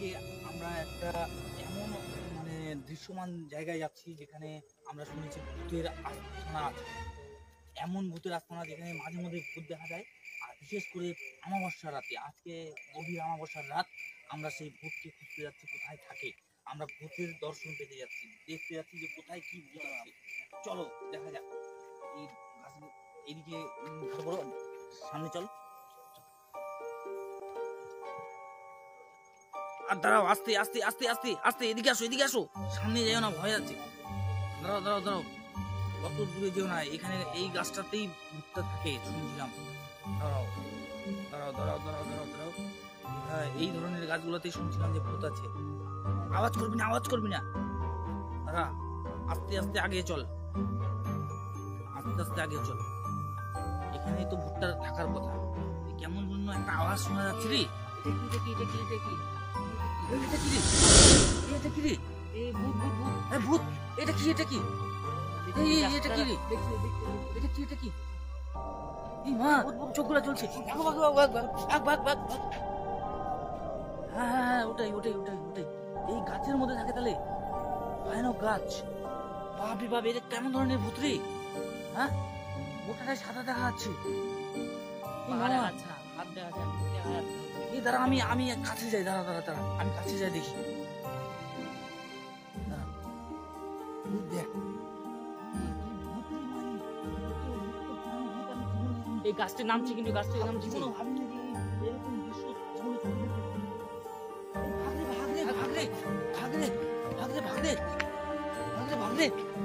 আজকে আমরা একটা এমন মানে দৃশ্যমান জায়গায় যাচ্ছি যেখানে আমরা শুনেছি ভূতের আস্তানা আছে। এমন ভূতের আস্তানা যেখানে মাঝে মধ্যে ভূত দেখা যায়। আর বিশেষ করে অমাবস্যার রাতে, আজকে গভীর অমাবস্যার রাত, আমরা সেই ভূতকে খুঁজতে যাচ্ছি কোথায় থাকে। আমরা ভূতের দর্শন পেতে যাচ্ছি, দেখতে যাচ্ছি যে কোথায় কি ভূত আছে। চলো দেখা যাক। এই এইদিকে বড় সামনে চলো। আর দাঁড়াও, আস্তে আস্তে আস্তে আস্তে আস্তে, এদিকে আসো, এদিকে আসো, সামনে যাও না, ভয় আছে। দাঁড়াও দাঁড়াও দাঁড়াও, কত দূরে যেও না, এখানে এই গাছটাতেই ভূতটা থাকে শুনছিলাম। দাঁড়াও দাঁড়াও দাঁড়াও দাঁড়াও দাঁড়াও দাঁড়াও, হ্যাঁ এই ধরনের গাছগুলোতেই শুনছিলাম যে ভূত আছে। আওয়াজ করবি না, আওয়াজ করবি না, দাঁড়া, আস্তে আস্তে আগে চল, আস্তে আস্তে আগে চল। এখানেই তো ভূতটা থাকার কথা। কেমন জন্য একটা আওয়াজ শোনা যাচ্ছে রে। এটা কি এটা কি এটা কি এটা কি রে, এটা কি রে, এই ভূত ভূত ভূত, এই ভূত, এটা কি এটা কি, এই এটা কি রে, এটা কি এটা কি, এই মা চোখগুলো জ্বলছে, ভাগ ভাগ ভাগ ভাগ ভাগ ভাগ ভাগ। হ্যাঁ হ্যাঁ ওটাই ওটাই ওটাই ওটাই, এই গাছের মধ্যে থাকে তাহলে, ভয়ানক গাছ। বাপরে বাপ, এটা কেমন ধরনের ভূত রে? হ্যাঁ গোটাটাই সাদা দেখা যাচ্ছে। এই দাঁড়া, আমি আমি কাছে যাই, দাঁড়া দাঁড়া দাঁড়া, আমি কাছে যাই দেখি। দেখ এই গাছটির নাম কি, কিন্তু গাছটির নাম কি?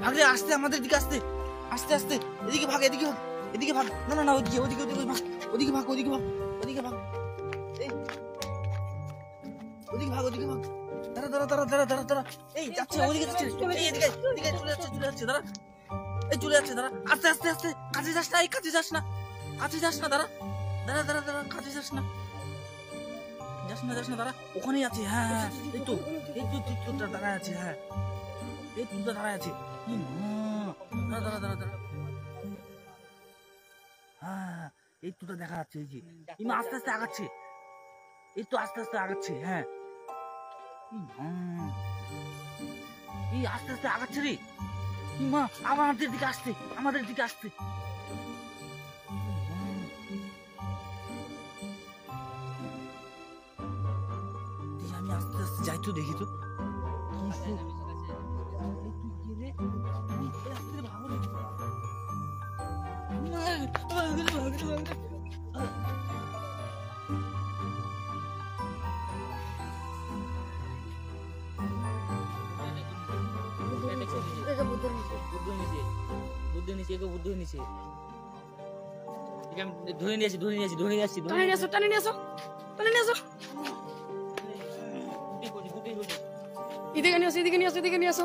ভাগরে, আসতে আমাদের দিকে, আসতে আস্তে আস্তে, এদিকে ভাগ, এদিকে ভাগ, এদিকে ভাগ, না না না, ওদিকে ওদিকে ওদিকে ভাগ, ওদিকে ভাগ, ওদিকে ভাগ, ওদিকে ভাগ, ওদিকে ভাগ, ওদিকে ভাগ। দাঁড়া দাঁড়া দাঁড়া দাঁড়া দাঁড়া দাঁড়া, এই যাচ্ছে, ওদিকে যাচ্ছে, এই এদিকে এদিকে চলে যাচ্ছে, চলে যাচ্ছে, দাঁড়া, এই চলে যাচ্ছে, দাঁড়া, আস্তে আস্তে আস্তে, কাছে যাস না, এই কাছে যাস না, কাছে যাস না, দাঁড়া দাঁড়া দাঁড়া দাঁড়া, কাছে যাস না, যাস না যাস না, দাঁড়া, ওখানেই আছে। হ্যাঁ হ্যাঁ এই তো, এই তো তুই দাঁড়ায় আছে, হ্যাঁ এই তুইটা দাঁড়ায় আছে। দাঁড়া দাঁড়া দাঁড়া দাঁড়া, হ্যাঁ এই তুটা দেখা যাচ্ছে, এই যে ইমা আস্তে আস্তে আগাচ্ছে, এই তো আস্তে আস্তে আগাচ্ছে, হ্যাঁ এই আস্তে আস্তে আগাচ্ছে রে। ইমা আমাদের দিকে আসতে, আমাদের দিকে আসতে, আমি আস্তে আস্তে যাই তো, দেখি তো ধরে নিয়েছি, ধরে নিয়েছি, ধরে নিয়েছি, টানে নিয়ে আসো, টানে নিয়ে আসো, টানে নিয়ে আসো, এদিকে নিয়ে আসো, এদিকে নিয়ে আসো, এদিকে নিয়ে আসো।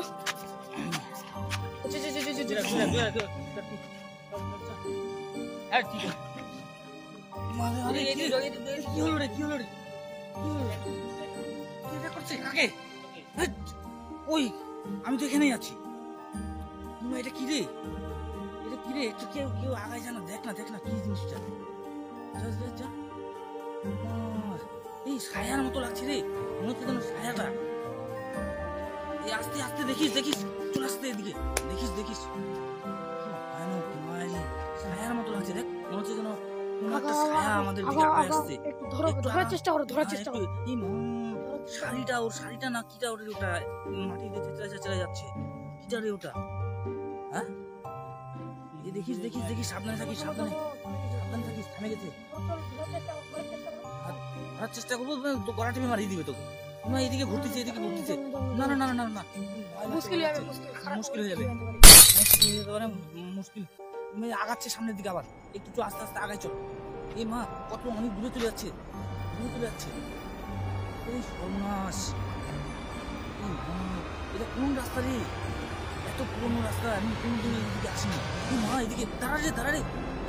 কি হলো রে, কি হলো রে, করছে কাকে? ওই আমি তো এখানেই আছি। এটা কি রে, এটা কি রে, একটু কেউ কেউ আগায় জানা, দেখ না দেখ না, কি জিনিসটা, এই ছায়ার মতো লাগছে রে, মনে হচ্ছে যেন ছায়াটা। এই আস্তে আস্তে, দেখিস দেখিস, চলে আসতে এদিকে, দেখিস দেখিস, ছায়ার মতো লাগছে, দেখ মনে হচ্ছে যেন ছায়া আমাদের দিকে আগায় আসছে। ধরার চেষ্টা করো, ধরার চেষ্টা করো। শাড়িটা, ওর শাড়িটা না কিটা, ওটা ওটা মাটিতে চেঁচড়ে যাচ্ছে, কিটা রে ওটা? হ্যাঁ দেখিস দেখিস দেখিস, সাবধানে থাকিস, সাবধানে সাবধানে থাকিস, থেমে গেছে। আর চেষ্টা করবো তো, গলা টিপে মারিয়ে দিবে তোকে। না এদিকে ঘুরতেছে, এদিকে ঘুরতেছে, না না না না না, মুশকিল হয়ে যাবে, মুশকিল হয়ে যাবে, মুশকিল। আগাচ্ছে সামনের দিকে, আবার একটু আস্তে আস্তে আগায় চল। এই মা কত অনেক দূরে চলে যাচ্ছে, দূরে চলে যাচ্ছে, এই সর্বনাশ। এটা কোন রাস্তা রে, এত পুরোনো রাস্তা, আমি কোনদিন এদিকে আসিনি। এই মা এদিকে, দাঁড়া রে দাঁড়া রে,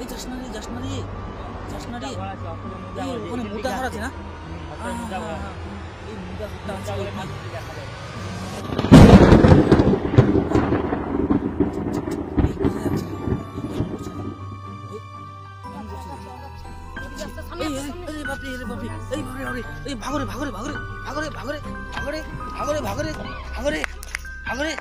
এই যাস না রে, যাস না রে, যাস না রে, ওখানে মোটা ঘর আছে না, এই মোটা ঘরটা আছে, ভাগরে ভাগরে ভাগরে ভাগরে ভাগরে ভাগরে ভাগরে ভাগরে ভাগরে ভাগরে